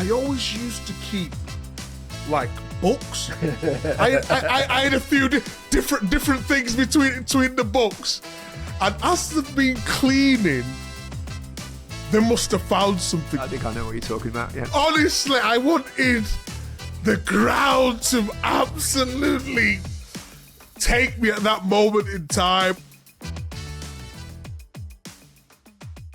I always used to keep like books. I had a few different things between the books, and as they've been cleaning, they must have found something. I think I know what you're talking about, yeah. Honestly, I wanted the ground to absolutely take me at that moment in time.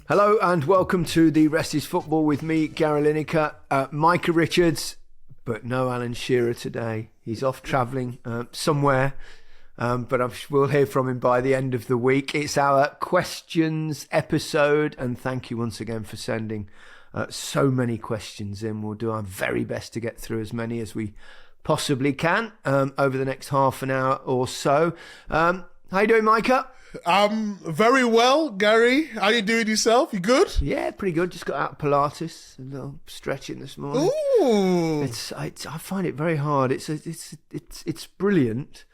Hello and welcome to the Rest is Football with me, Gary Lineker, Micah Richards, but no Alan Shearer today. He's off travelling somewhere, but we'll hear from him by the end of the week. It's our questions episode, and thank you once again for sending so many questions in. We'll do our very best to get through as many as we possibly can over the next half an hour or so. How you doing, Micah? Very well, Gary. How you doing yourself? You good? Yeah, pretty good. Just got out of Pilates, a little stretching this morning. Ooh. I find it very hard. It's brilliant,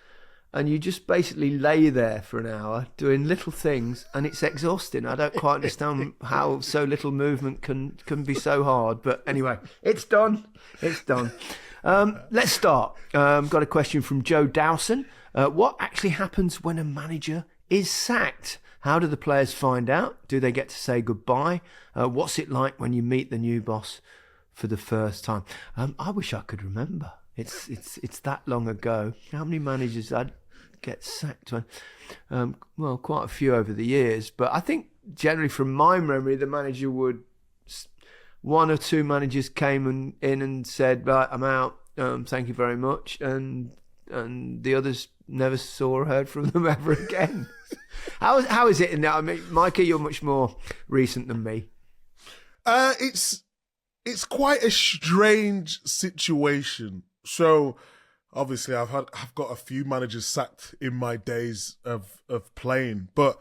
and you just basically lay there for an hour doing little things, and it's exhausting. I don't quite understand how so little movement can be so hard. But anyway, it's done. It's done. Let's start. Got a question from Joe Dowson. What actually happens when a manager is sacked? How do the players find out? Do they get to say goodbye? What's it like when you meet the new boss for the first time? I wish I could remember. It's that long ago. How many managers I'd get sacked when? Well, quite a few over the years. But I think generally from my memory, the manager would... One or two managers came in and said, right, I'm out. Thank you very much. And the others never saw or heard from them ever again. How is it in that? I mean, Micah, you're much more recent than me. It's quite a strange situation. So obviously I've got a few managers sacked in my days of playing, but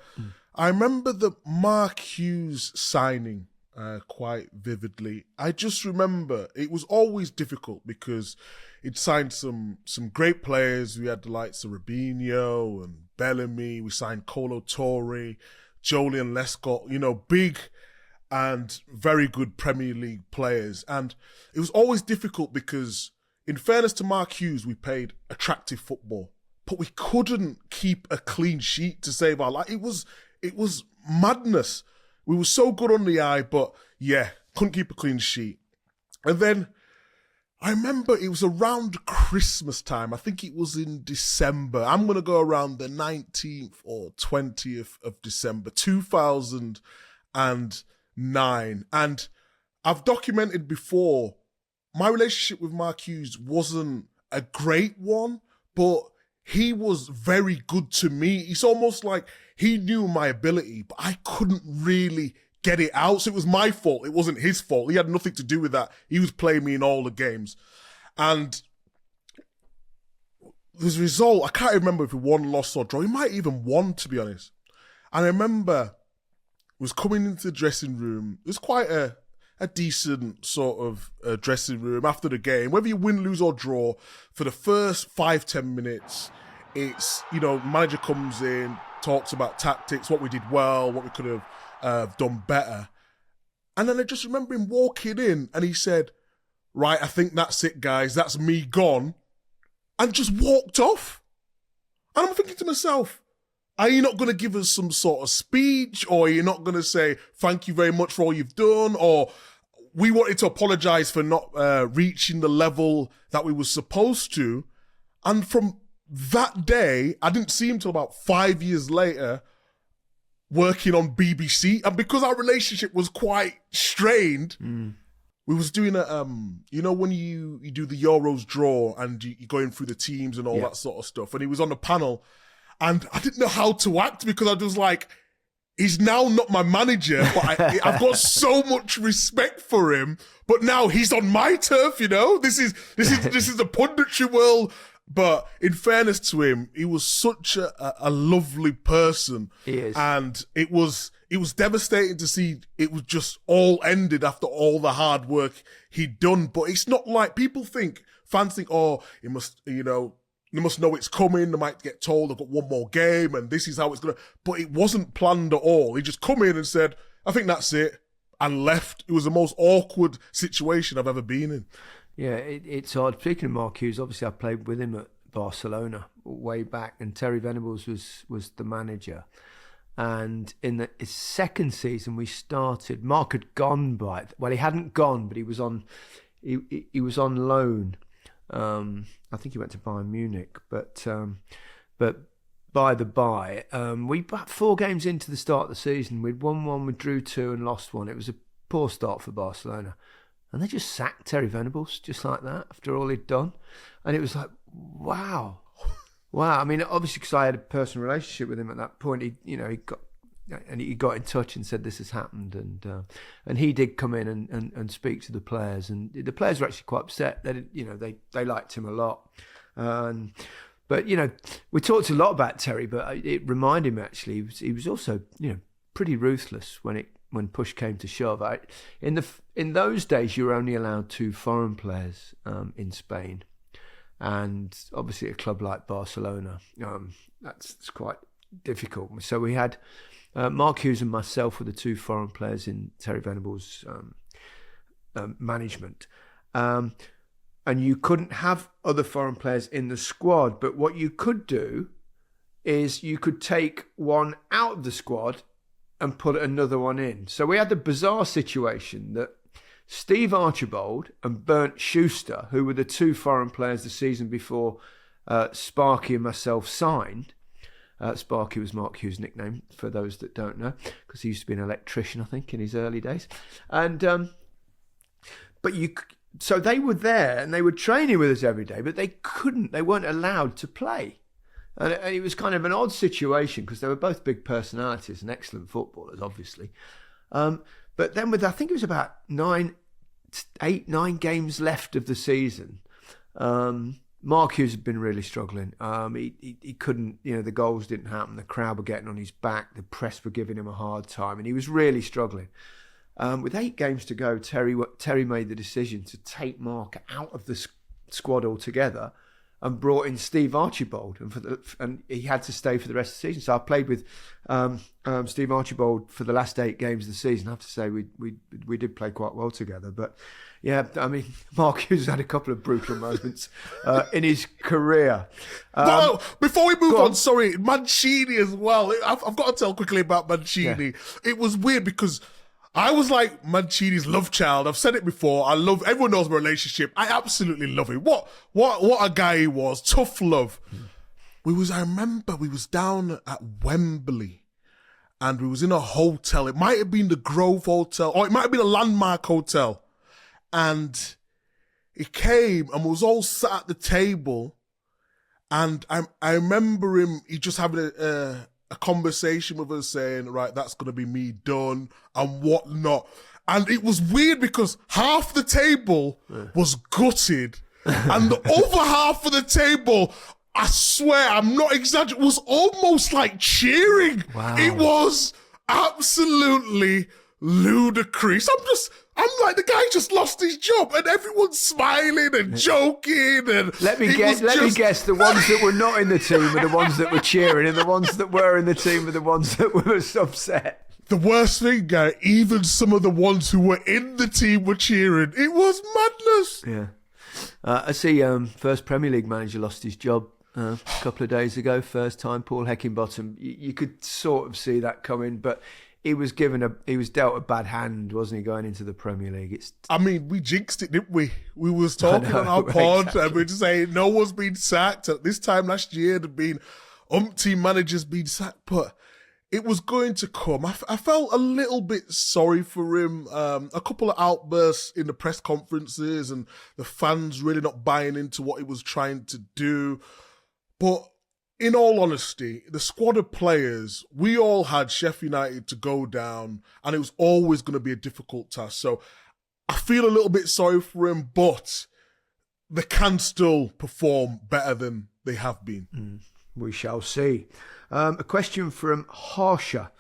I remember the Mark Hughes signing quite vividly. I just remember it was always difficult because it signed some great players. We had the likes of Robinho and Bellamy. We signed Colo Torre, Joleon Lescott, big and very good Premier League players. And it was always difficult because, in fairness to Mark Hughes, we played attractive football, but we couldn't keep a clean sheet to save our life. It was madness. We were so good on the eye, but yeah, couldn't keep a clean sheet. And then I remember it was around Christmas time. I think it was in December. I'm going to go around the 19th or 20th of December, 2009. And I've documented before, my relationship with Mark Hughes wasn't a great one, but he was very good to me. It's almost like he knew my ability, but I couldn't really get it out. So it was my fault. It wasn't his fault. He had nothing to do with that. He was playing me in all the games. And the result, I can't remember if he won, lost or draw. He might even won, to be honest. And I remember was coming into the dressing room. It was quite a decent sort of dressing room after the game. Whether you win, lose or draw, for the first 5-10 minutes, it's, manager comes in, talks about tactics, what we did well, what we could have done better. And then I just remember him walking in and he said, right, I think that's it, guys. That's me gone. And just walked off. And I'm thinking to myself, are you not going to give us some sort of speech? Or are you not going to say, thank you very much for all you've done? Or we wanted to apologise for not reaching the level that we were supposed to. And from that day, I didn't see him till about 5 years later, working on BBC. And because our relationship was quite strained, we was doing when you do the Euros draw and you're going through the teams and all that sort of stuff. And he was on the panel and I didn't know how to act because I was like, he's now not my manager, but I've got so much respect for him. But now he's on my turf, This is the punditry world. But in fairness to him, he was such a lovely person. He is. And it was devastating to see it was just all ended after all the hard work he'd done. But it's not like fans think, oh, it must, they must know it's coming. They might get told they've got one more game and this is how it's going to... But it wasn't planned at all. He just come in and said, I think that's it. and left. It was the most awkward situation I've ever been in. Yeah, it's odd. Speaking of Mark Hughes, obviously I played with him at Barcelona way back, and Terry Venables was the manager. And in his second season, we started. Mark had gone he hadn't gone, but he was on loan. I think he went to Bayern Munich, but by the by, we got 4 games into the start of the season. We'd won 1, we drew 2, and lost 1. It was a poor start for Barcelona, and they just sacked Terry Venables just like that after all he'd done, and it was like, wow. I mean, obviously, because I had a personal relationship with him at that point, he got in touch and said this has happened, and he did come in and speak to the players, and the players were actually quite upset that they liked him a lot, but we talked a lot about Terry, but it reminded me actually he was also pretty ruthless when push came to shove. In those days, you were only allowed 2 foreign players in Spain. And obviously, a club like Barcelona, that's quite difficult. So we had Mark Hughes and myself were the 2 foreign players in Terry Venables' management. And you couldn't have other foreign players in the squad. But what you could do is you could take one out of the squad and put another one in. So we had the bizarre situation that Steve Archibald and Bernd Schuster, who were the 2 foreign players the season before Sparky and myself signed. Sparky was Mark Hughes' nickname, for those that don't know, because he used to be an electrician, I think, in his early days. And so they were there and they were training with us every day, but they weren't allowed to play. And it was kind of an odd situation because they were both big personalities and excellent footballers, obviously. But then I think it was about 9 games left of the season, Mark Hughes had been really struggling. He couldn't, the goals didn't happen. The crowd were getting on his back. The press were giving him a hard time, and he was really struggling. With 8 games to go, Terry made the decision to take Mark out of the squad altogether and brought in Steve Archibald, and he had to stay for the rest of the season. So I played with Steve Archibald for the last 8 games of the season. I have to say we did play quite well together. But yeah, I mean, Mark Hughes had a couple of brutal moments in his career. Well, before we move on, sorry, Mancini as well. I've got to tell quickly about Mancini. Yeah. It was weird because I was like Mancini's love child. I've said it before. Everyone knows my relationship. I absolutely love him. What a guy he was. Tough love. I remember we was down at Wembley and we was in a hotel. It might have been the Grove Hotel or it might have been a Landmark Hotel. And he came and we was all sat at the table and I remember him, he just having a conversation with us saying, right, that's going to be me done and whatnot. And it was weird because half the table was gutted and the other half of the table, I swear, I'm not exaggerating, was almost like cheering. Wow. It was absolutely ludicrous. I'm like, the guy just lost his job and everyone's smiling and joking. And let me guess, the ones that were not in the team were the ones that were cheering and the ones that were in the team were the ones that were upset. The worst thing, guy, even some of the ones who were in the team were cheering. It was madness. Yeah. I see first Premier League manager lost his job a couple of days ago. First time, Paul Heckingbottom. You could sort of see that coming, but he was dealt a bad hand, wasn't he, going into the Premier League? I mean, we jinxed it, didn't we? We was talking on our pod exactly. And we were saying no one's been sacked. At this time last year, there'd been umpteen managers being sacked, but it was going to come. I felt a little bit sorry for him. A couple of outbursts in the press conferences and the fans really not buying into what he was trying to do. But in all honesty, the squad of players, we all had Sheffield United to go down and it was always going to be a difficult task. So I feel a little bit sorry for him, but they can still perform better than they have been. We shall see. A question from Harsha.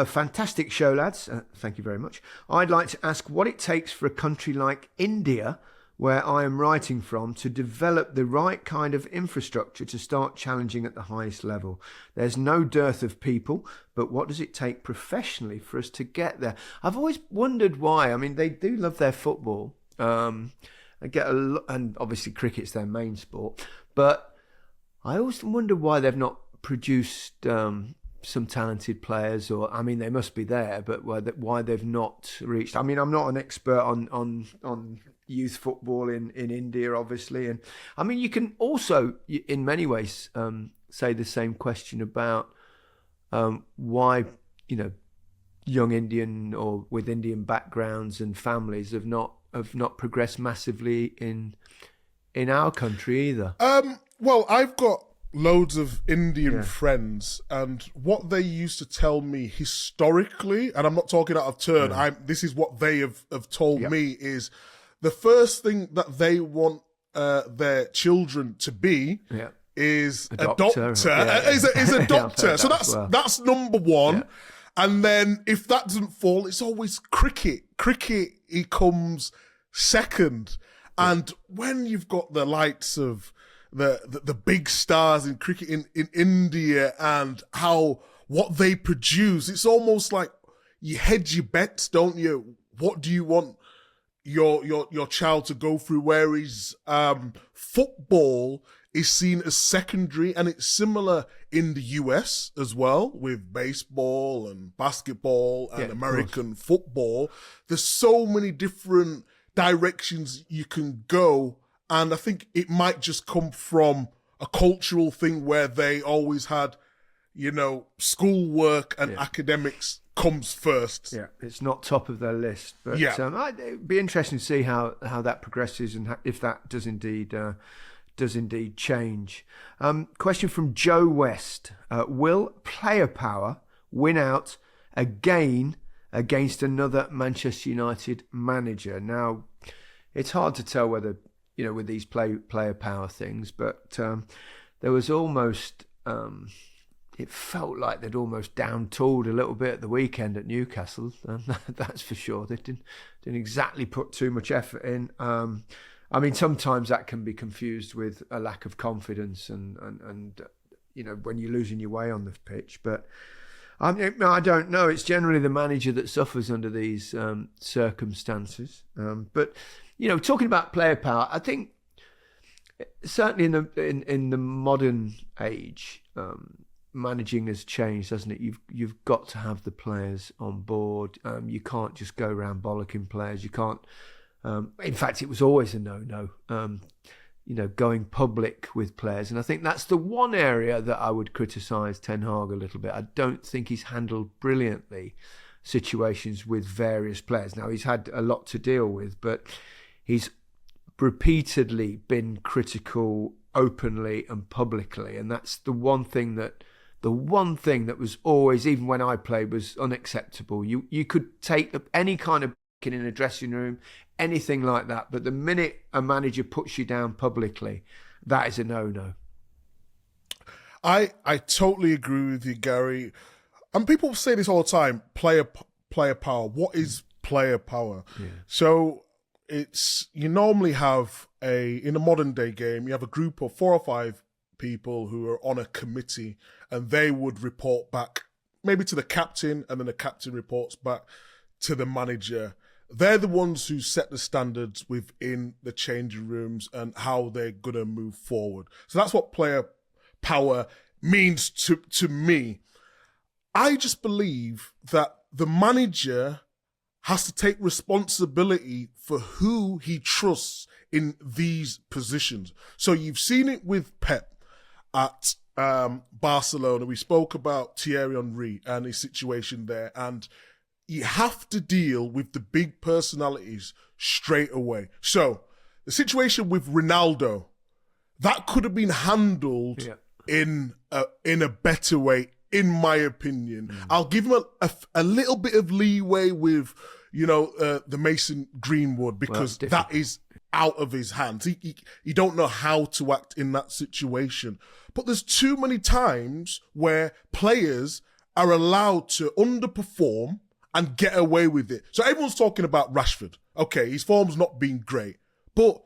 Fantastic show, lads. Thank you very much. I'd like to ask what it takes for a country like India, where I am writing from, to develop the right kind of infrastructure to start challenging at the highest level. There's no dearth of people, but what does it take professionally for us to get there? I've always wondered why. I mean, they do love their football. And obviously cricket's their main sport. But I always wonder why they've not produced some talented players, or I mean, they must be there, but why they've not reached. I mean, I'm not an expert on youth football in India, obviously, and I mean, you can also, in many ways, say the same question about why, young Indian or with Indian backgrounds and families have not progressed massively in our country either. Well, I've got loads of Indian friends, and what they used to tell me historically, and I'm not talking out of turn, this is what they have told me, is the first thing that they want their children to be is a doctor. Is a doctor. So that's number one. And then if that doesn't fall, it's always cricket. Cricket, it comes second. And when you've got the likes of the big stars in cricket in India and what they produce, it's almost like you hedge your bets, don't you? What do you want your child to go through? Whereas football is seen as secondary, and it's similar in the US as well with baseball and basketball and American football. There's so many different directions you can go, and I think it might just come from a cultural thing where they always had, schoolwork and academics comes first. Yeah, it's not top of their list, but it'd be interesting to see how that progresses and if that does indeed change. Question from Joe West: will player power win out again against another Manchester United manager? Now, it's hard to tell whether, with these player power things, but there was almost, it felt like they'd almost down-tooled a little bit at the weekend at Newcastle. That's for sure. They didn't exactly put too much effort in. I mean, sometimes that can be confused with a lack of confidence and when you're losing your way on the pitch. But I don't know. It's generally the manager that suffers under these circumstances. But talking about player power, I think certainly in the modern age, managing has changed, hasn't it? You've got to have the players on board. You can't just go around bollocking players. You can't. In fact, it was always a no-no. Going public with players, and I think that's the one area that I would criticise Ten Hag a little bit. I don't think he's handled brilliantly situations with various players. Now, he's had a lot to deal with, but he's repeatedly been critical openly and publicly, and that's the one thing that was always, even when I played, was unacceptable. You could take any kind of in a dressing room, anything like that, but the minute a manager puts you down publicly, that is a no-no. I totally agree with you, Gary. And people say this all the time: player power. What is player power? Yeah. So you normally have in a modern day game, you have a group of 4 or 5 people who are on a committee, and they would report back maybe to the captain, and then the captain reports back to the manager. They're the ones who set the standards within the changing rooms and how they're going to move forward. So that's what player power means to me. I just believe that the manager has to take responsibility for who he trusts in these positions. So you've seen it with Pep at Barcelona. We spoke about Thierry Henry and his situation there, and you have to deal with the big personalities straight away. So the situation with Ronaldo, that could have been handled in a better way, in my opinion. I'll give him a little bit of leeway with, the Mason Greenwood, because that is out of his hands. He don't know how to act in that situation. But there's too many times where players are allowed to underperform and get away with it. So everyone's talking about Rashford. Okay, his form's not been great, but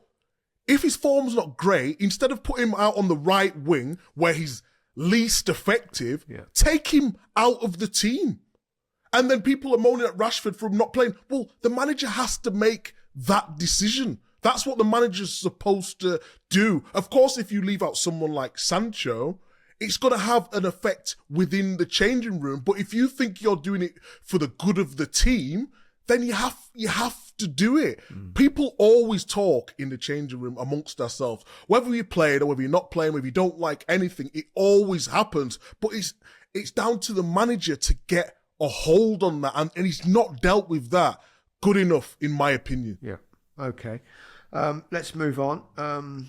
if his form's not great, instead of putting him out on the right wing where he's least effective, take him out of the team. And then people are moaning at Rashford for him not playing. Well, the manager has to make that decision. That's what the manager's supposed to do. Of course, if you leave out someone like Sancho, it's going to have an effect within the changing room. But if you think you're doing it for the good of the team, then you have to do it. People always talk in the changing room amongst ourselves. Whether you played or whether you're not playing, whether you don't like anything, it always happens. But it's down to the manager to get a hold on that. And he's not dealt with that good enough, in my opinion. Yeah. Okay. Let's move on.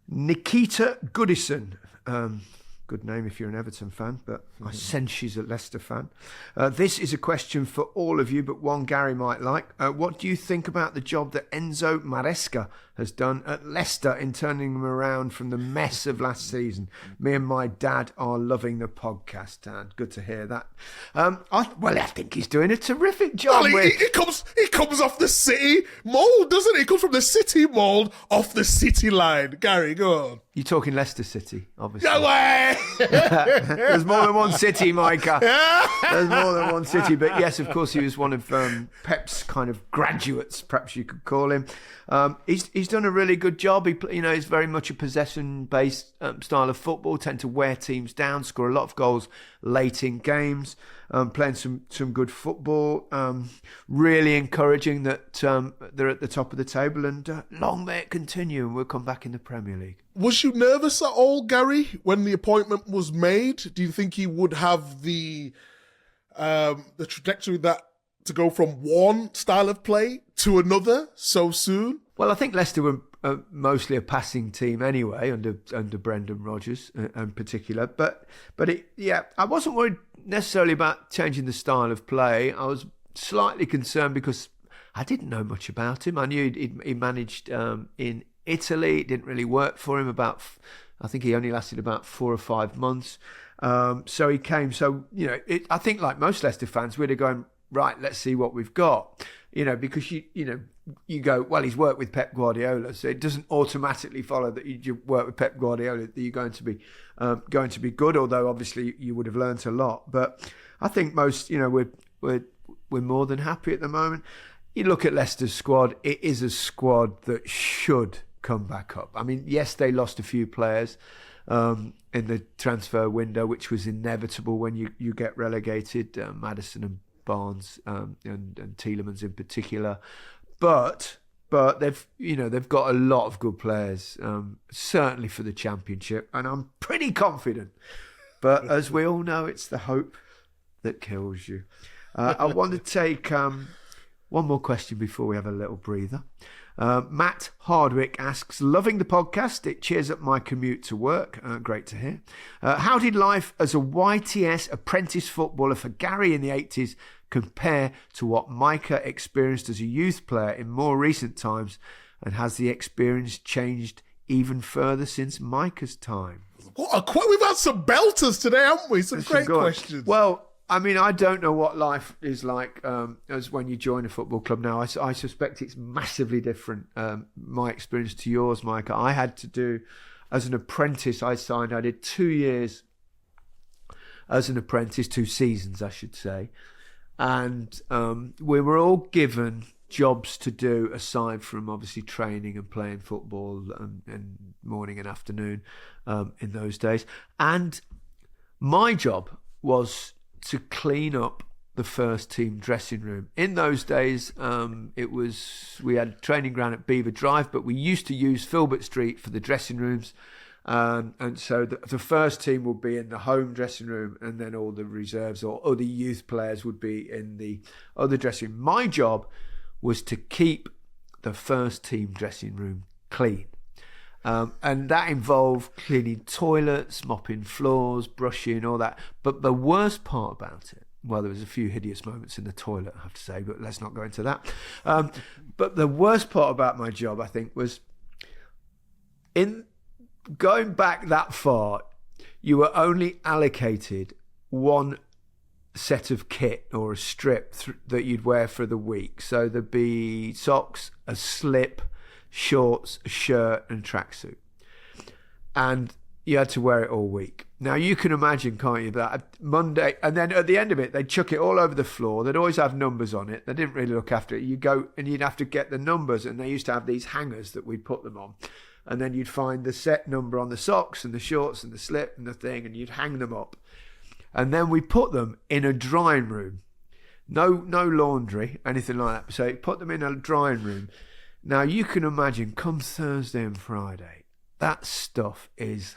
Nikita Goodison. Good name if you're an Everton fan, but I sense she's a Leicester fan. This is a question for all of you, but one Gary might like. What do you think about the job that Enzo Maresca has done at Leicester in turning them around from the mess of last season? Me and my dad are loving the podcast, Dad. Good to hear that. I think he's doing a terrific job. Well, he comes off the City mould, doesn't he? He comes from the City mould off the City line. Gary, go on. You're talking Leicester City, obviously. No way! There's more than one city, Micah. There's more than one city. But yes, of course, he was one of Pep's kind of graduates, perhaps you could call him. He's done a really good job. He's very much a possession-based style of football, tend to wear teams down, score a lot of goals late in games, playing some good football. Really encouraging that they're at the top of the table, and long may it continue, and we'll come back in the Premier League. Was you nervous at all, Gary, when the appointment was made? Do you think he would have the trajectory to go from one style of play to another so soon? Well, I think Leicester were mostly a passing team anyway under Brendan Rodgers in particular. But I wasn't worried necessarily about changing the style of play. I was slightly concerned because I didn't know much about him. I knew he managed in Italy. It didn't really work for him. I think he only lasted about 4 or 5 months. So he came. So, I think like most Leicester fans, we'd have gone, right, let's see what we've got. Because you go, well, he's worked with Pep Guardiola, so it doesn't automatically follow that you work with Pep Guardiola that you're going to be good. Although obviously you would have learnt a lot. But I think most, we're more than happy at the moment. You look at Leicester's squad; it is a squad that should come back up. I mean, yes, they lost a few players in the transfer window, which was inevitable when you get relegated. Maddison and Barnes and Tielemans in particular, but they've got a lot of good players, certainly for the Championship, and I'm pretty confident. But as we all know, it's the hope that kills you. I want to take one more question before we have a little breather. Matt Hardwick asks, loving the podcast. It cheers up my commute to work. Great to hear. How did life as a YTS apprentice footballer for Gary in the 80s compare to what Micah experienced as a youth player in more recent times? And has the experience changed even further since Micah's time? We've had some belters today, haven't we? Some great questions. Well, I mean, I don't know what life is like as when you join a football club now. I suspect it's massively different. My experience to yours, Micah. I had to do, as an apprentice, I did 2 years as an apprentice, 2 seasons, I should say. And we were all given jobs to do aside from obviously training and playing football and morning and afternoon in those days. And my job was to clean up the first team dressing room. In those days, we had a training ground at Beaver Drive, but we used to use Filbert Street for the dressing rooms. And so the first team would be in the home dressing room, and then all the reserves or other youth players would be in the other dressing room. My job was to keep the first team dressing room clean. And that involved cleaning toilets, mopping floors, brushing, all that. But the worst part about it, well, there was a few hideous moments in the toilet, I have to say, but let's not go into that. But the worst part about my job, I think, was in going back that far, you were only allocated one set of kit or a strip that you'd wear for the week. So there'd be socks, a slip, shorts, a shirt, and tracksuit. And you had to wear it all week. Now, you can imagine, can't you, that Monday, and then at the end of it, they'd chuck it all over the floor. They'd always have numbers on it. They didn't really look after it. You go and you'd have to get the numbers, and they used to have these hangers that we'd put them on. And then you'd find the set number on the socks and the shorts and the slip and the thing, and you'd hang them up. And then we put them in a drying room. No laundry, anything like that. So you put them in a drying room. Now, you can imagine, come Thursday and Friday, that stuff is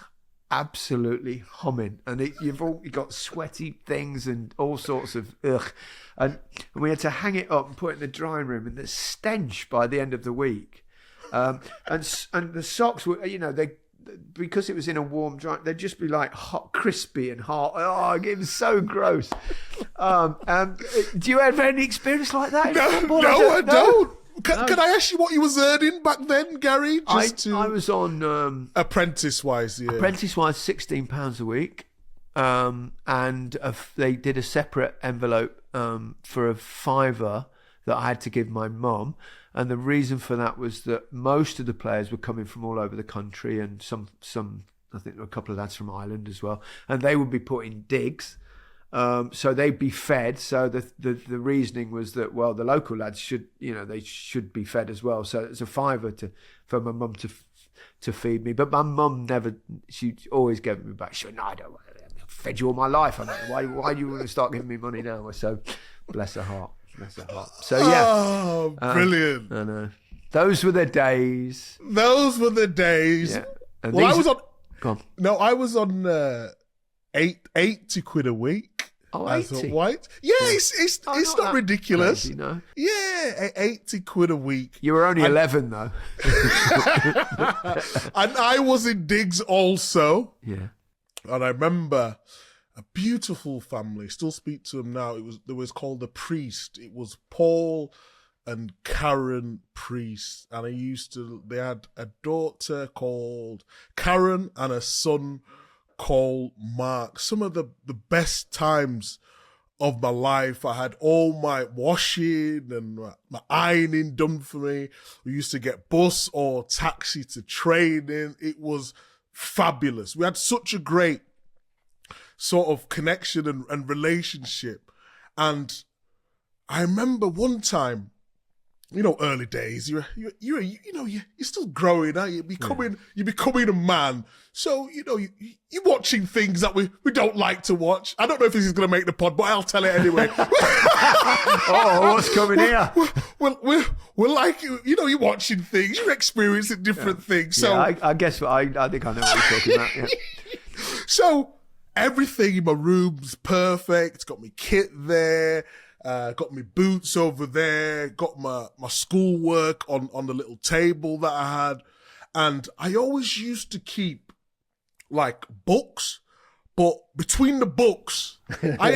absolutely humming, and you've got sweaty things and all sorts of ugh, and we had to hang it up and put it in the drying room, and the stench by the end of the week, and the socks were, they, because it was in a warm dry, they'd just be like hot, crispy and hot. Oh, it was so gross. Do you have any experience like that? No, I don't. Can I ask you what you was earning back then, Gary? I was on apprentice-wise, yeah. Apprentice-wise, £16 a week, and they did a separate envelope for a £5 that I had to give my mum, and the reason for that was that most of the players were coming from all over the country, and some I think there were a couple of lads from Ireland as well, and they would be put in digs. So they'd be fed. So the reasoning was that, well, the local lads should be fed as well. So it's a £5 for my mum to feed me. But my mum she always gave me back. She went, no, I don't. I've fed you all my life. Why do you want to start giving me money now? So bless her heart. So yeah. Oh, brilliant. I know. Those were the days. Yeah. And I was on. Go on. No, I was on £80 a week. Oh, as 80? a white. Yeah, it's not ridiculous. Crazy, no? Yeah, £80 a week. You were only 11 though. And I was in digs also. Yeah. And I remember a beautiful family. Still speak to them now. They was called the Priest. It was Paul and Karen Priest. And they had a daughter called Karen and a son called Mark. Some of the best times of my life. I had all my washing and my ironing done for me. We used to get bus or taxi to training. It was fabulous. We had such a great sort of connection and relationship. And I remember one time, early days, you're still growing, aren't you? You're becoming a man. So, you're watching things that we don't like to watch. I don't know if this is going to make the pod, but I'll tell it anyway. Oh, what's coming here? We're like, you're watching things, you're experiencing different things. So yeah, I guess I think I know what you're talking about. Yeah. So everything in my room's perfect. Got my kit there. Got my boots over there, got my schoolwork on the little table that I had. And I always used to keep like books, but between the books, I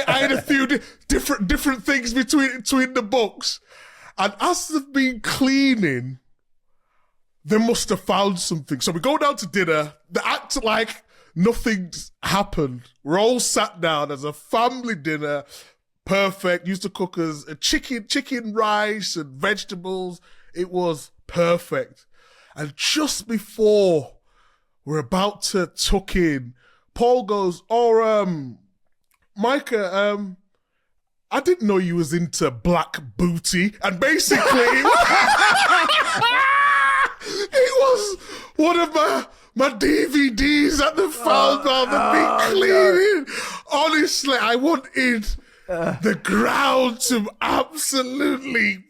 had a few different things between the books. And as they've been cleaning, they must have found something. So we go down to dinner, they act like nothing's happened. We're all sat down as a family dinner. Perfect. Used to cook us a chicken, rice and vegetables. It was perfect. And just before we're about to tuck in, Paul goes, Micah, I didn't know you was into black booty. And basically, it was one of my DVDs that they found while they've been cleaning. No. Honestly, I wanted the ground to absolutely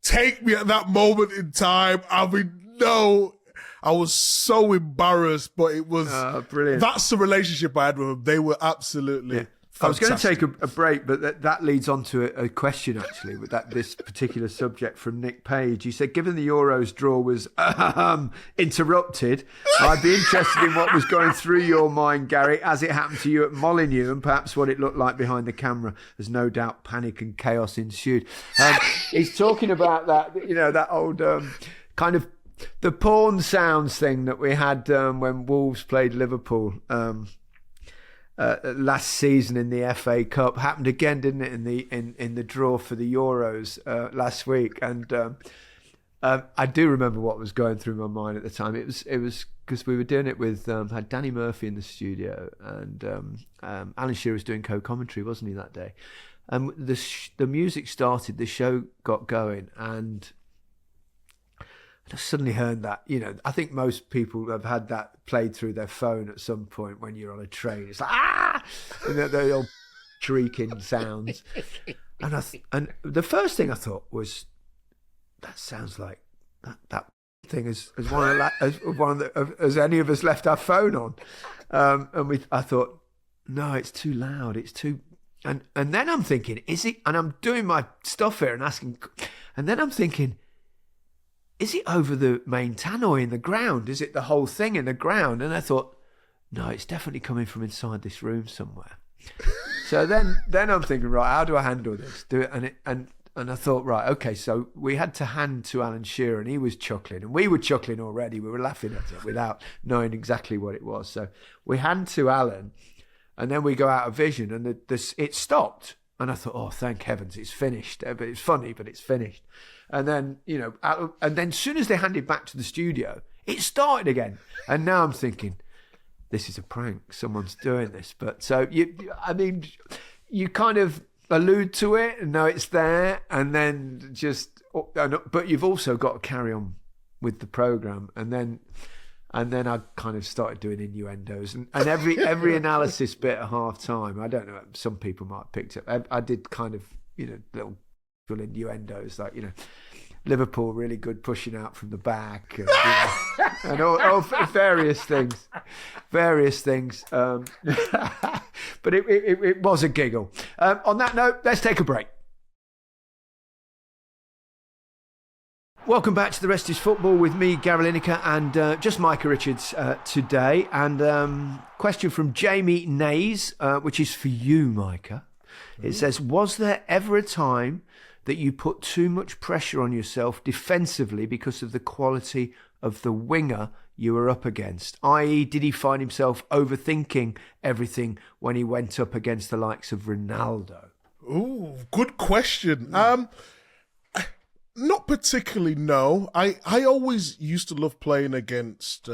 take me at that moment in time. I mean, no, I was so embarrassed, but it was brilliant. That's the relationship I had with them. They were absolutely fantastic. I was going to take a break, but that leads on to a question actually with this particular subject from Nick Page. He said, given the Euros draw was interrupted, I'd be interested in what was going through your mind, Gary, as it happened to you at Molineux, and perhaps what it looked like behind the camera, as no doubt panic and chaos ensued. He's talking about that, that old kind of the porn sounds thing that we had when Wolves played Liverpool last season in the FA Cup. Happened again, didn't it, in the draw for the Euros last week? And I do remember what was going through my mind at the time. It was because we were doing it with had Danny Murphy in the studio, and Alan Shearer was doing co-commentary, wasn't he, that day? And the music started, the show got going, and I suddenly heard that. I think most people have had that played through their phone at some point when you're on a train. It's like ah, and the old shrieking sounds. And the first thing I thought was, that sounds like that thing has any of us left our phone on? I thought, no, it's too loud. It's too. And then I'm thinking, is it? And I'm doing my stuff here and asking, and then I'm thinking, is it over the main tannoy in the ground? Is it the whole thing in the ground? And I thought, no, it's definitely coming from inside this room somewhere. So then I'm thinking, right, how do I handle this? Do it, and I thought, right, okay, so we had to hand to Alan Shearer, and he was chuckling, and we were chuckling already. We were laughing at it without knowing exactly what it was. So we hand to Alan, and then we go out of vision, and it stopped. And I thought, oh, thank heavens, it's finished. But it's funny, but it's finished. And then, and then as soon as they handed back to the studio, it started again. And now I'm thinking, this is a prank. Someone's doing this. But so you kind of allude to it and know it's there, and then but you've also got to carry on with the program, and then I kind of started doing innuendos, and every analysis bit at half time, I don't know, some people might have picked up, I did kind of little innuendos, like Liverpool really good pushing out from the back, and, and all various things. But it was a giggle. On that note, let's take a break. Welcome back to The Rest is Football with me, Gary Lineker, and just Micah Richards today. And question from Jamie Nays, which is for you, Micah. It says, was there ever a time that you put too much pressure on yourself defensively because of the quality of the winger you were up against? I.e., did he find himself overthinking everything when he went up against the likes of Ronaldo? Ooh, good question. Not particularly, no. I always used to love playing against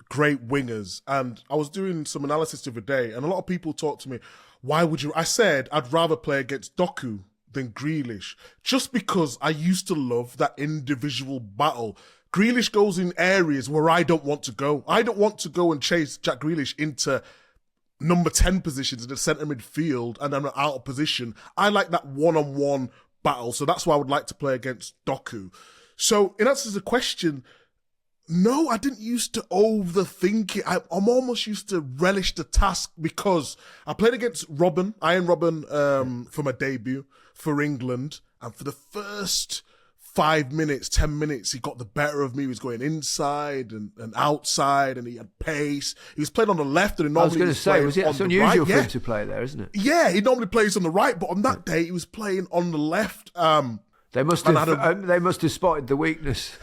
great wingers, and I was doing some analysis the other day, and a lot of people talked to me, why would you... I said I'd rather play against Doku than Grealish, just because I used to love that individual battle. Grealish goes in areas where I don't want to go. I don't want to go and chase Jack Grealish into number 10 positions in the centre midfield and I'm out of position. I like that one-on-one battle, so that's why I would like to play against Doku. So in answer to the question, no, I didn't used to overthink it. I'm almost used to relish the task, because I played against Iron Robin, for my debut for England, and for the first 5 minutes, 10 minutes, he got the better of me. He was going inside and outside, and he had pace. He was playing on the left, and I was going to say, it's unusual for him to play there, isn't it? Yeah, he normally plays on the right, but on that day, he was playing on the left. They must have spotted the weakness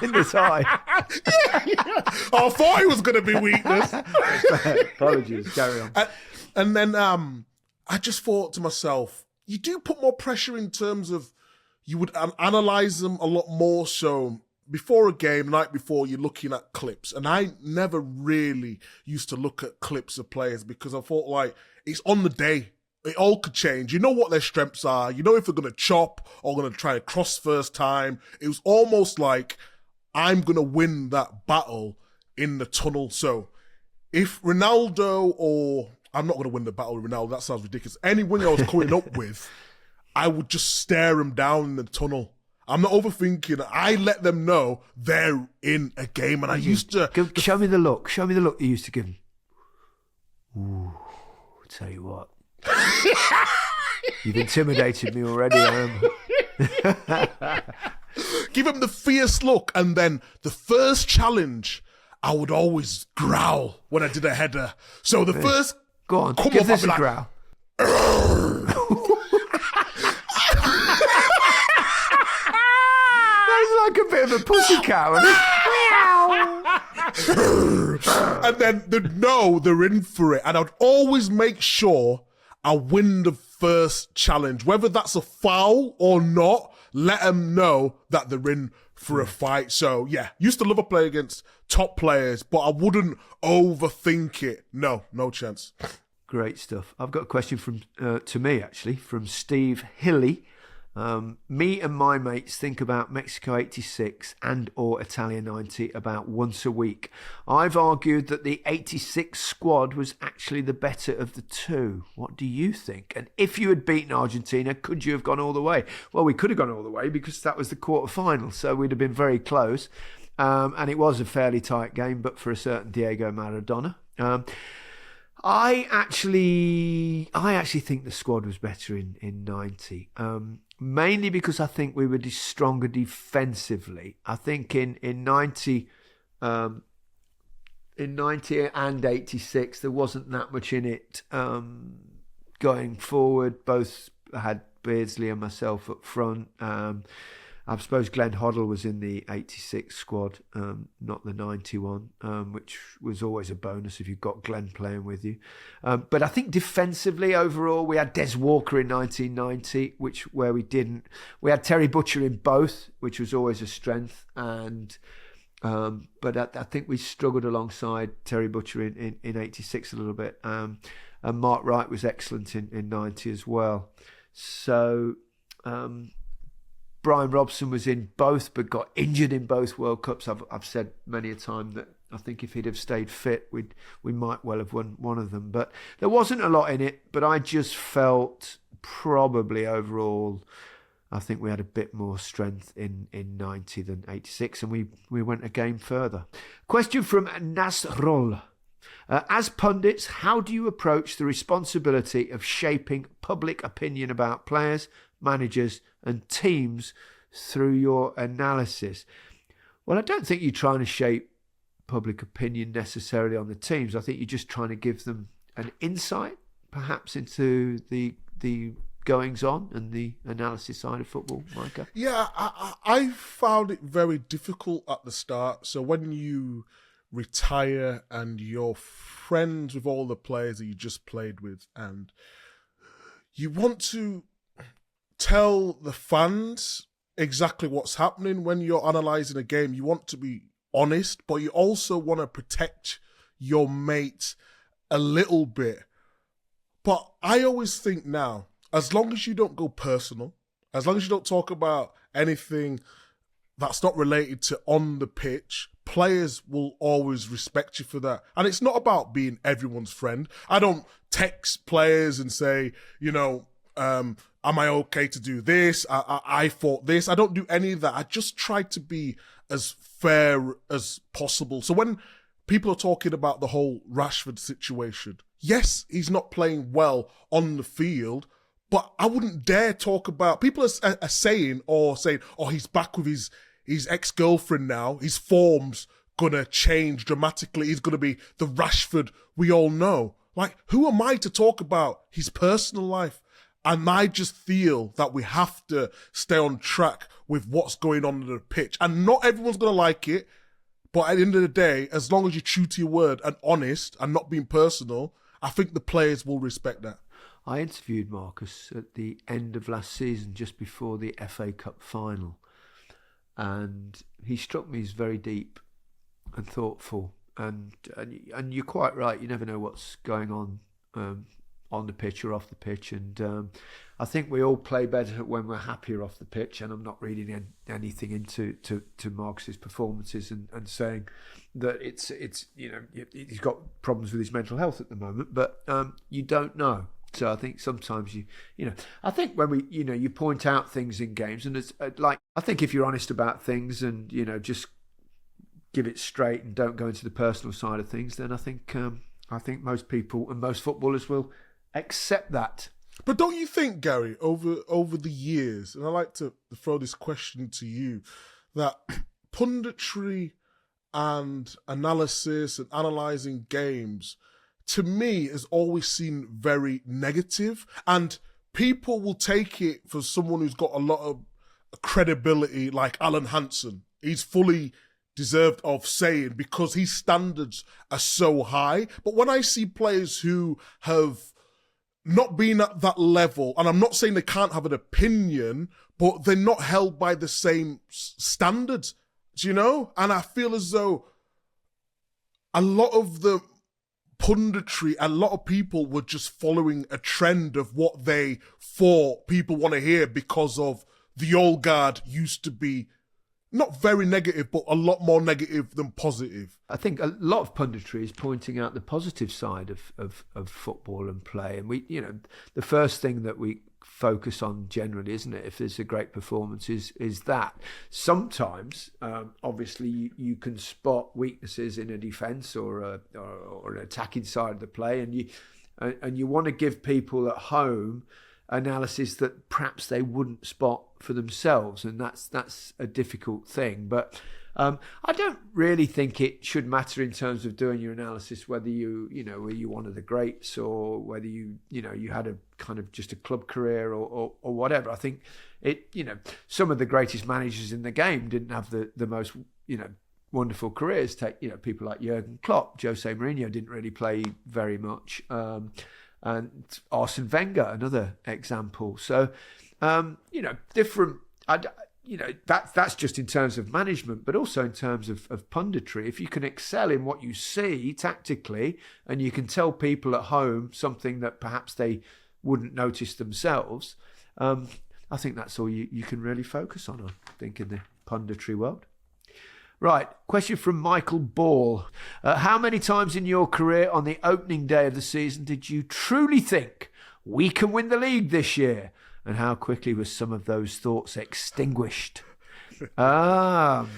in the tie. Yeah. I thought it was going to be weakness. Apologies, carry on. And then I just thought to myself, you do put more pressure in terms of, you would analyse them a lot more. So before a game, the night before, you're looking at clips. And I never really used to look at clips of players, because I thought, like, it's on the day. It all could change. You know what their strengths are. You know if they're going to chop or going to try to cross first time. It was almost like, I'm going to win that battle in the tunnel. So if Ronaldo, or I'm not going to win the battle with Ronaldo, that sounds ridiculous. Any winger I was coming up with, I would just stare him down in the tunnel. I'm not overthinking. I let them know they're in a game, and I used to... Show me the look. Show me the look you used to give him. Ooh, I'll tell you what. You've intimidated me already, Give him the fierce look, and then the first challenge, I would always growl when I did a header. So the first... Go on, give this a growl. Like a bit of a pussycat. And then they're in for it. And I'd always make sure I win the first challenge. Whether that's a foul or not, let them know that they're in for a fight. So, yeah, used to love a play against top players, but I wouldn't overthink it. No chance. Great stuff. I've got a question to me, actually, from Steve Hilly. Me and my mates think about Mexico 86 and or Italia 90 about once a week. I've argued that the 86 squad was actually the better of the two. What do you think? And if you had beaten Argentina, could you have gone all the way? Well, we could have gone all the way because that was the quarter-final, so we'd have been very close. And it was a fairly tight game, but for a certain Diego Maradona. I actually think the squad was better in 90, mainly because I think we were stronger defensively. I think in 90 and 86 there wasn't that much in it going forward. Both had Beardsley and myself up front. I suppose Glenn Hoddle was in the 86 squad, not the 91, which was always a bonus if you've got Glenn playing with you. But I think defensively overall, we had Des Walker in 1990, where we didn't. We had Terry Butcher in both, which was always a strength. And but I think we struggled alongside Terry Butcher in 86 a little bit. And Mark Wright was excellent in 90 as well. So... Brian Robson was in both, but got injured in both World Cups. I've said many a time that I think if he'd have stayed fit, we might well have won one of them. But there wasn't a lot in it. But I just felt probably overall, I think we had a bit more strength in 90 than 86, and we went a game further. Question from Nasrol. As pundits, how do you approach the responsibility of shaping public opinion about players, managers and teams through your analysis? Well, I don't think you're trying to shape public opinion necessarily on the teams. I think you're just trying to give them an insight, perhaps, into the goings on and the analysis side of football, Micah. Yeah, I found it very difficult at the start. So when you retire and you're friends with all the players that you just played with, and you want to tell the fans exactly what's happening when you're analysing a game. You want to be honest, but you also want to protect your mate a little bit. But I always think now, as long as you don't go personal, as long as you don't talk about anything that's not related to on the pitch, players will always respect you for that. And it's not about being everyone's friend. I don't text players and say, am I okay to do this? I thought this. I don't do any of that. I just try to be as fair as possible. So when people are talking about the whole Rashford situation, yes, he's not playing well on the field, but I wouldn't dare talk about... People are saying, oh, he's back with his ex-girlfriend now. His form's going to change dramatically. He's going to be the Rashford we all know. Like, who am I to talk about his personal life? And I just feel that we have to stay on track with what's going on the pitch. And not everyone's going to like it, but at the end of the day, as long as you're true to your word and honest and not being personal, I think the players will respect that. I interviewed Marcus at the end of last season, just before the FA Cup final. And he struck me as very deep and thoughtful. And you're quite right, you never know what's going on the pitch or off the pitch, and I think we all play better when we're happier off the pitch. And I'm not reading anything into Marcus's performances and saying that it's he's got problems with his mental health at the moment, but you don't know. So I think sometimes I think when you point out things in games, and it's like, I think if you're honest about things and just give it straight and don't go into the personal side of things, then I think most people and most footballers will accept that. But don't you think, Gary, over the years, and I like to throw this question to you, that punditry and analysis and analysing games, to me, has always seemed very negative, and people will take it for someone who's got a lot of credibility, like Alan Hansen. He's fully deserved of saying, because his standards are so high. But when I see players who have not been at that level, and I'm not saying they can't have an opinion, but they're not held by the same standards, do you know? And I feel as though a lot of the punditry, a lot of people were just following a trend of what they thought people want to hear because of the old guard used to be not very negative, but a lot more negative than positive. I think a lot of punditry is pointing out the positive side of football and play. And we, the first thing that we focus on generally, isn't it, if there's a great performance, is that. Sometimes, obviously, you can spot weaknesses in a defence or an attacking side of the play, and you want to give people at home analysis that perhaps they wouldn't spot for themselves, and that's a difficult thing. But I don't really think it should matter in terms of doing your analysis whether were you one of the greats or whether you had a kind of just a club career or whatever. I think some of the greatest managers in the game didn't have the most wonderful careers. Take people like Jurgen Klopp, Jose Mourinho didn't really play very much. And Arsene Wenger, another example. So, different. That's just in terms of management, but also in terms of punditry. If you can excel in what you see tactically, and you can tell people at home something that perhaps they wouldn't notice themselves, I think that's all you can really focus on. I think in the punditry world. Right, question from Michael Ball. How many times in your career on the opening day of the season did you truly think we can win the league this year? And how quickly were some of those thoughts extinguished? Well,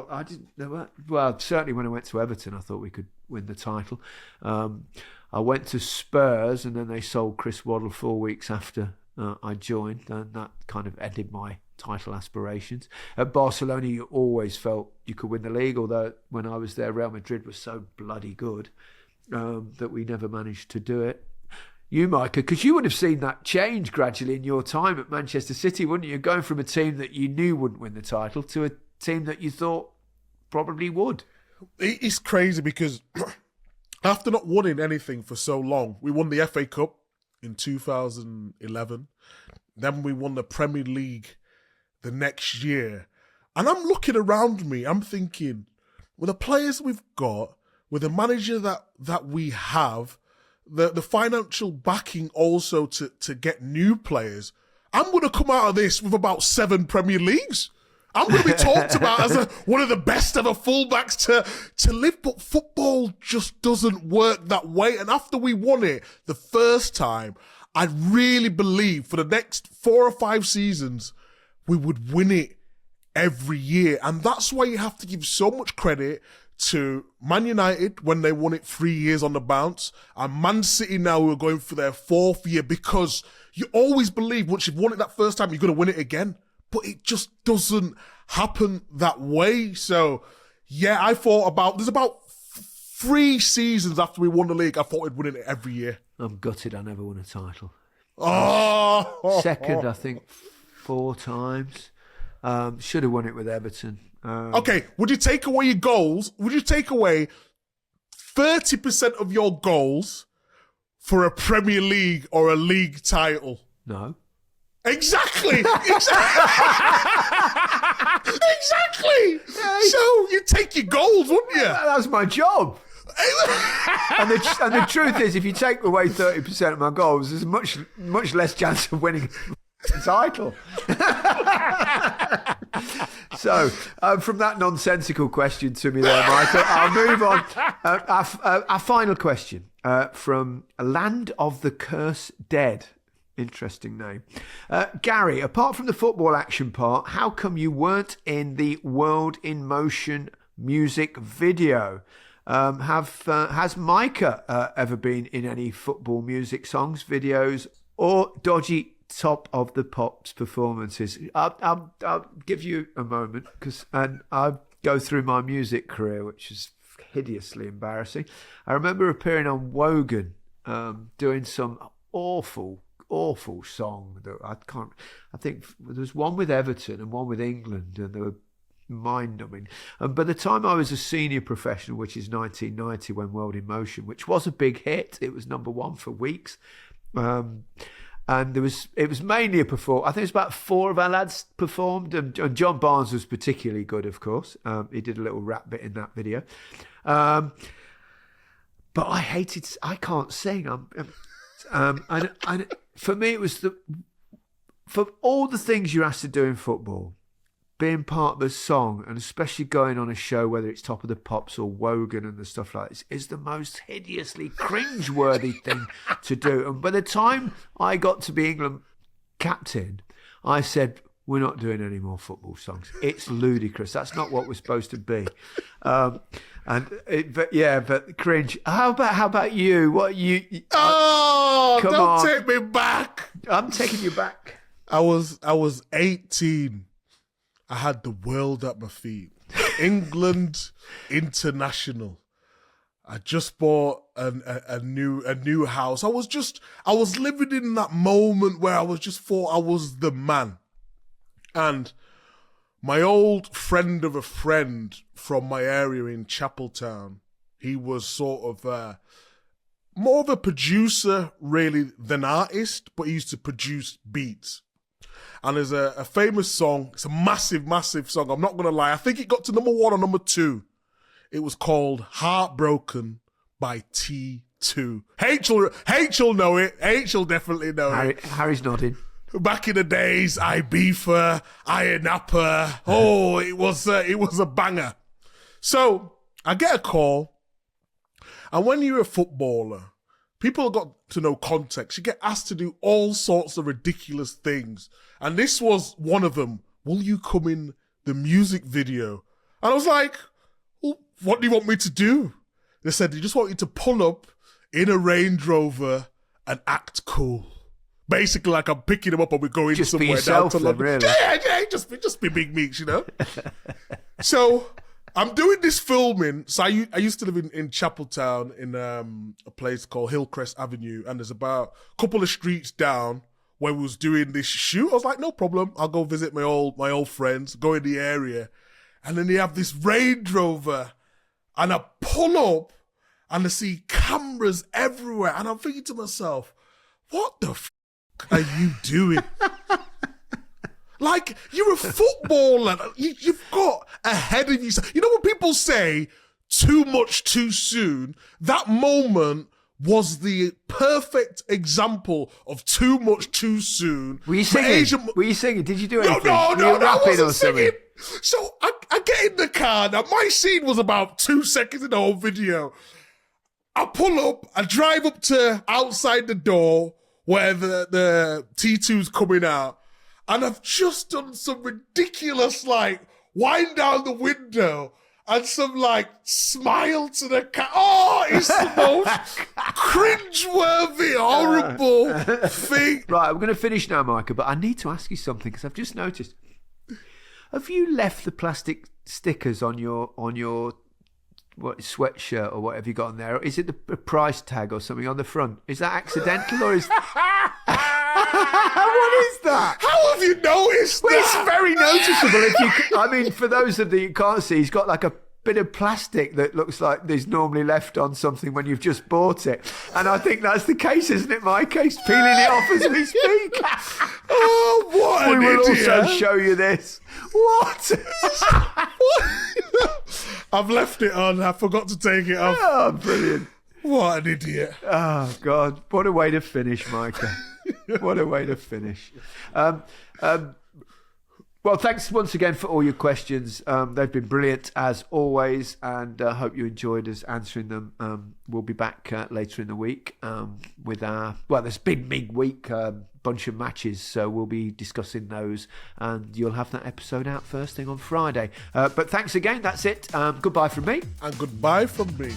I didn't know. Well, certainly when I went to Everton, I thought we could win the title. I went to Spurs, and then they sold Chris Waddle 4 weeks after I joined, and that kind of ended my title aspirations. At Barcelona, you always felt you could win the league, although when I was there, Real Madrid was so bloody good that we never managed to do it. You, Micah, because you would have seen that change gradually in your time at Manchester City, wouldn't you? Going from a team that you knew wouldn't win the title to a team that you thought probably would. It's crazy because after not winning anything for so long, we won the FA Cup in 2011. Then we won the Premier League the next year. And I'm looking around me, I'm thinking, with the players we've got, with the manager that we have, the financial backing also to get new players, I'm going to come out of this with about 7 Premier Leagues. I'm going to be talked about as one of the best ever fullbacks to live, but football just doesn't work that way. And after we won it the first time, I really believe for the next 4 or 5 seasons, we would win it every year. And that's why you have to give so much credit to Man United when they won it 3 years on the bounce, and Man City now who are going for their 4th year, because you always believe once you've won it that first time, you're going to win it again. But it just doesn't happen that way. So, yeah, I thought there's about 3 seasons after we won the league, I thought we'd win it every year. I'm gutted I never won a title. Second, I think, 4 times. Should have won it with Everton. Okay, would you take away your goals? Would you take away 30% of your goals for a Premier League or a league title? No. Exactly. Exactly. So you take your goals, wouldn't you? That was my job. and the truth is, if you take away 30% of my goals, there's much less chance of winning the title. So, from that nonsensical question to me there, Michael, I'll move on. Our final question from Land of the Curse Dead. Interesting name. Gary, apart from the football action part, how come you weren't in the World in Motion music video? Has Micah ever been in any football music songs, videos, or Dodgy Top of the Pops performances? I'll give you a moment, and I'll go through my music career, which is hideously embarrassing. I remember appearing on Wogan, doing some awful song that I think there was one with Everton and one with England, and they were mind-numbing. And by the time I was a senior professional, which is 1990, when World in Motion, which was a big hit, it was number 1 for weeks. And it was mainly a perform. I think it was about 4 of our lads performed, and John Barnes was particularly good, of course. He did a little rap bit in that video. But I can't sing. And for me, it was for all the things you're asked to do in football, being part of a song, and especially going on a show, whether it's Top of the Pops or Wogan and the stuff like this, is the most hideously cringe-worthy thing to do. And by the time I got to be England captain, I said, we're not doing any more football songs. It's ludicrous. That's not what we're supposed to be. But cringe. How about you? What you? Come on. Take me back. I'm taking you back. I was 18. I had the world at my feet. England international. I just bought a new house. I was living in that moment where I was just thought I was the man. And my old friend of a friend from my area in Chapeltown, he was sort of more of a producer really than artist, but he used to produce beats. And there's a famous song. It's a massive, massive song. I'm not going to lie. I think it got to number 1 or number 2. It was called Heartbroken by T2. H will know it. H will definitely know it. Harry's nodding. Back in the days, Ibiza, Iron Upper. Oh, it was a banger. So I get a call. And when you're a footballer, people got to know context. You get asked to do all sorts of ridiculous things. And this was one of them. Will you come in the music video? And I was like, well, what do you want me to do? They said, they just want you to pull up in a Range Rover and act cool. Basically, like I'm picking them up and we're going just somewhere down to London. Really. Yeah, just be big meats, you know? So I'm doing this filming. So I used to live in Chapeltown in a place called Hillcrest Avenue, and there's about a couple of streets down where we was doing this shoot. I was like, no problem. I'll go visit my old friends, go in the area. And then they have this Range Rover, and I pull up and I see cameras everywhere. And I'm thinking to myself, what the are you doing? Like, you're a footballer. You've got ahead of you. You know when people say too much too soon? That moment was the perfect example of too much too soon. Were you singing? Were you singing? Did you do anything? No, Were you rapping I or something? Singing. So I get in the car. Now, my scene was about 2 seconds in the whole video. I pull up, I drive up to outside the door where the T2's coming out, and I've just done some ridiculous, like, wind down the window and some, like, smile to the cat. Oh, it's the most cringe-worthy, horrible thing. Right, I'm going to finish now, Micah, but I need to ask you something, because I've just noticed. Have you left the plastic stickers on your sweatshirt or whatever you got on there? Or is it the price tag or something on the front? Is that accidental or is... What is that? How have you noticed well, that? It's very noticeable. For those of you can't see, he's got like a bit of plastic that looks like there's normally left on something when you've just bought it. And I think that's the case, isn't it, Mike? He's peeling it off as we speak. Oh, what an idiot. We will also show you this. What? I've left it on. I forgot to take it off. Oh, brilliant. What an idiot. Oh, God. What a way to finish, Micah. What a way to finish. Well, thanks once again for all your questions. They've been brilliant as always, and I hope you enjoyed us answering them. We'll be back later in the week with there's been midweek bunch of matches, so we'll be discussing those, and you'll have that episode out first thing on Friday. But thanks again. That's it. Goodbye from me. And goodbye from me.